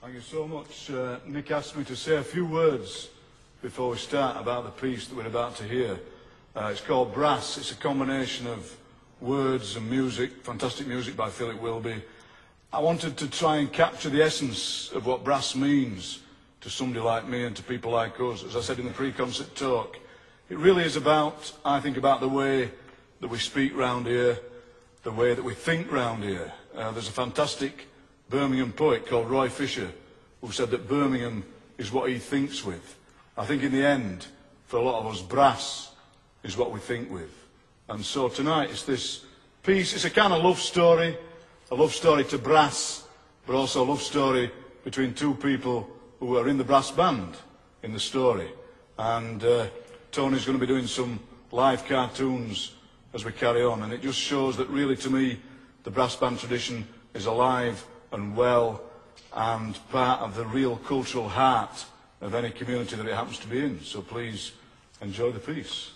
Thank you so much. Nick asked me to say a few words before we start about the piece that we're about to hear. It's called Brass. It's a combination of words and music, fantastic music by Philip Wilby. I wanted to try and capture the essence of what brass means to somebody like me and to people like us. As I said in the pre-concert talk, it really is about, I think, about the way that we speak round here, the way that we think round here. There's a fantastic Birmingham poet called Roy Fisher who said that Birmingham is what he thinks with. I think in the end, for a lot of us, brass is what we think with. And so tonight it's this piece, it's a kind of love story to brass, but also a love story between two people who are in the brass band in the story. And Tony's going to be doing some live cartoons as we carry on, and it just shows that really, to me, the brass band tradition is alive and well and part of the real cultural heart of any community that it happens to be in. So please enjoy the piece.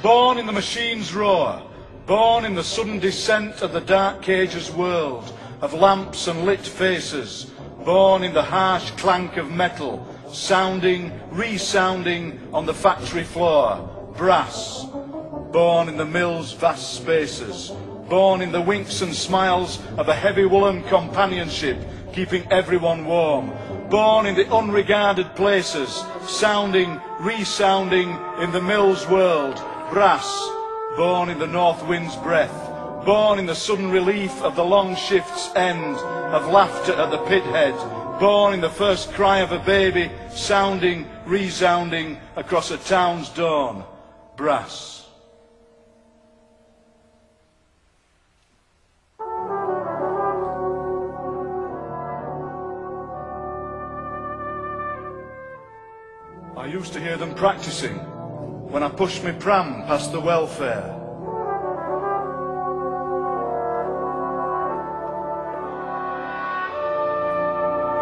Born in the machine's roar, born in the sudden descent of the dark cage's world, of lamps and lit faces, born in the harsh clank of metal, sounding, resounding on the factory floor, brass, born in the mill's vast spaces, born in the winks and smiles of a heavy woolen companionship, keeping everyone warm, born in the unregarded places, sounding, resounding in the mill's world, brass, born in the north wind's breath, born in the sudden relief of the long shift's end, of laughter at the pit head, born in the first cry of a baby, sounding, resounding across a town's dawn, brass. I used to hear them practicing when I pushed my pram past the welfare.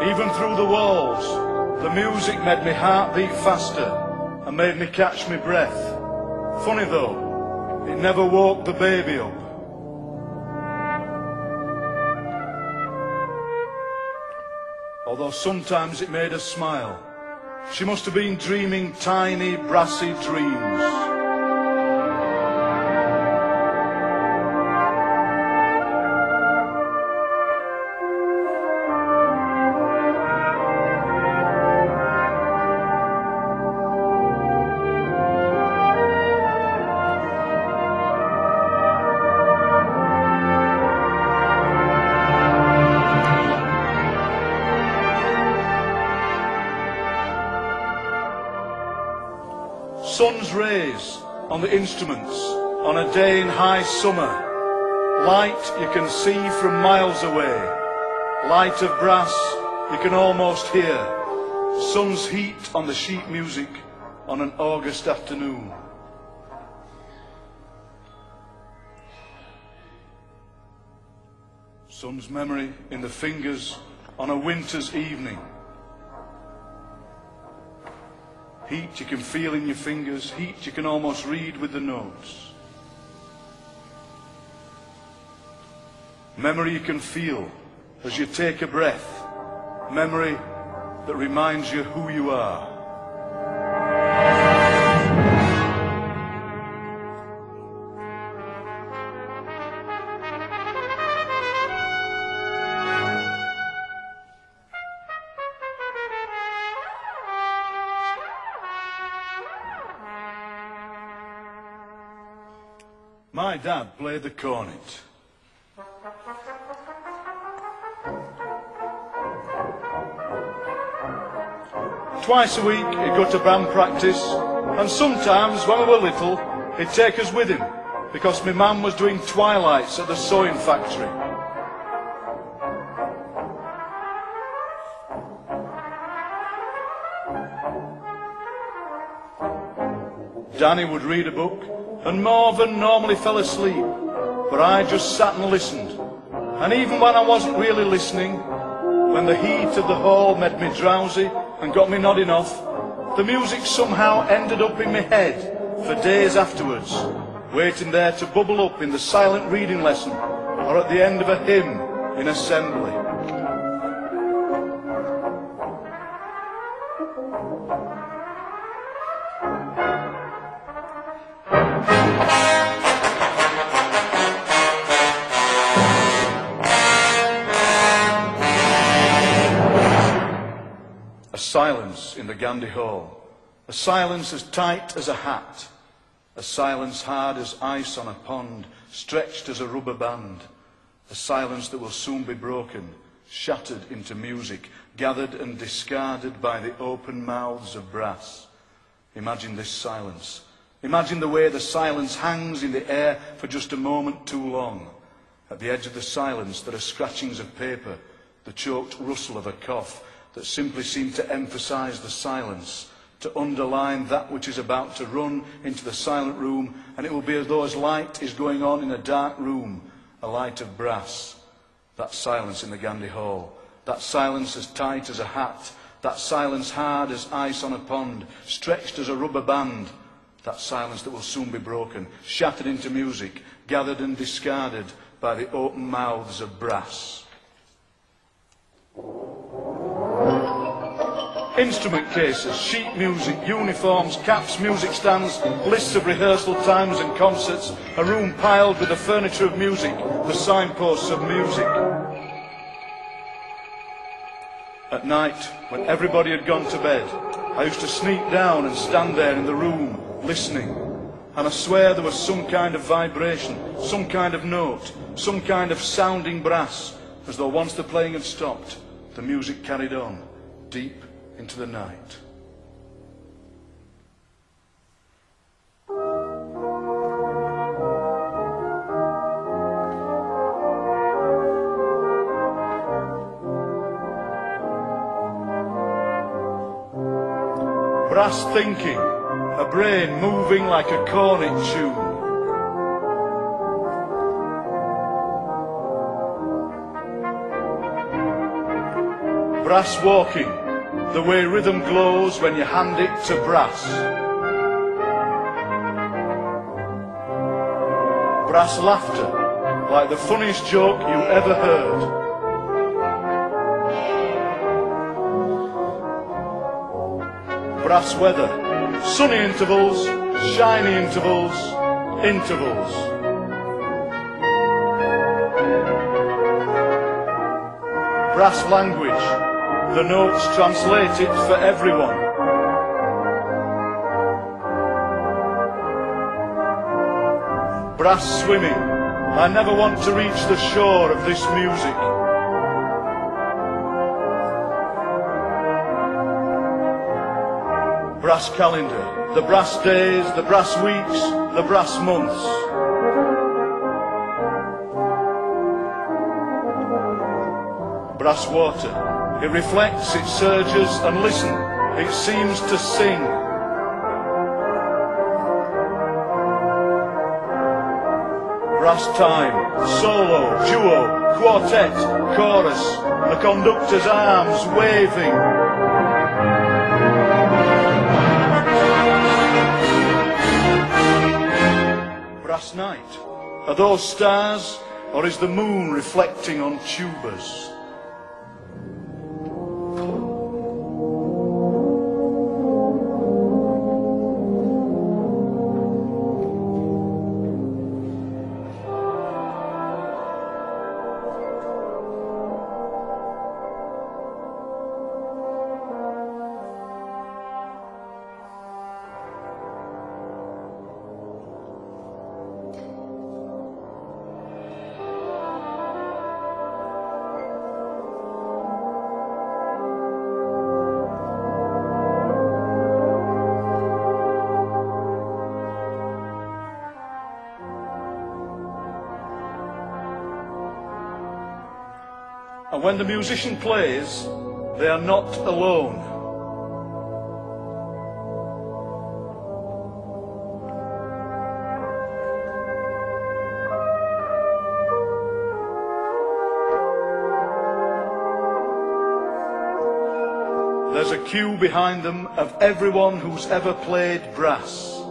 Even through the walls, the music made me heart beat faster and made me catch my breath. Funny though, it never woke the baby up. Although sometimes it made her smile. She must have been dreaming tiny, brassy dreams. Sun's rays on the instruments on a day in high summer. Light you can see from miles away. Light of brass you can almost hear. Sun's heat on the sheet music on an August afternoon. Sun's memory in the fingers on a winter's evening. Heat you can feel in your fingers, heat you can almost read with the notes. Memory you can feel as you take a breath. Memory that reminds you who you are. My dad played the cornet. Twice a week he'd go to band practice, and sometimes when we were little he'd take us with him because my mum was doing twilights at the sewing factory. Danny would read a book, and Morven normally fell asleep, but I just sat and listened. And even when I wasn't really listening, when the heat of the hall made me drowsy and got me nodding off, the music somehow ended up in my head for days afterwards, waiting there to bubble up in the silent reading lesson or at the end of a hymn in assembly. A silence in the Ghandi hall, a silence as tight as a hat, a silence hard as ice on a pond, stretched as a rubber band, a silence that will soon be broken, shattered into music, gathered and discarded by the open mouths of brass. Imagine this silence. Imagine the way the silence hangs in the air for just a moment too long. At the edge of the silence there are scratchings of paper, the choked rustle of a cough that simply seem to emphasize the silence, to underline that which is about to run into the silent room, and it will be as though as light is going on in a dark room, a light of brass. That silence in the Ghandi hall, that silence as tight as a hat, that silence hard as ice on a pond, stretched as a rubber band, that silence that will soon be broken, shattered into music, gathered and discarded by the open mouths of brass. Instrument cases, sheet music, uniforms, caps, music stands, lists of rehearsal times and concerts, a room piled with the furniture of music, the signposts of music. At night, when everybody had gone to bed, I used to sneak down and stand there in the room, listening. And I swear there was some kind of vibration, some kind of note, some kind of sounding brass, as though once the playing had stopped, the music carried on, deep into the night. Brass thinking, a brain moving like a cornet tune. Brass walking, the way rhythm glows when you hand it to brass. Brass laughter, like the funniest joke you ever heard. Brass weather, sunny intervals, shiny intervals, intervals. Brass language, the notes translated for everyone. Brass swimming, I never want to reach the shore of this music. Brass calendar, the brass days, the brass weeks, the brass months. Brass water, it reflects, it surges, and listen, it seems to sing. Brass time, solo, duo, quartet, chorus, the conductor's arms waving. Brass night, are those stars, or is the moon reflecting on tubas? And when the musician plays, they are not alone. There's a queue behind them of everyone who's ever played brass.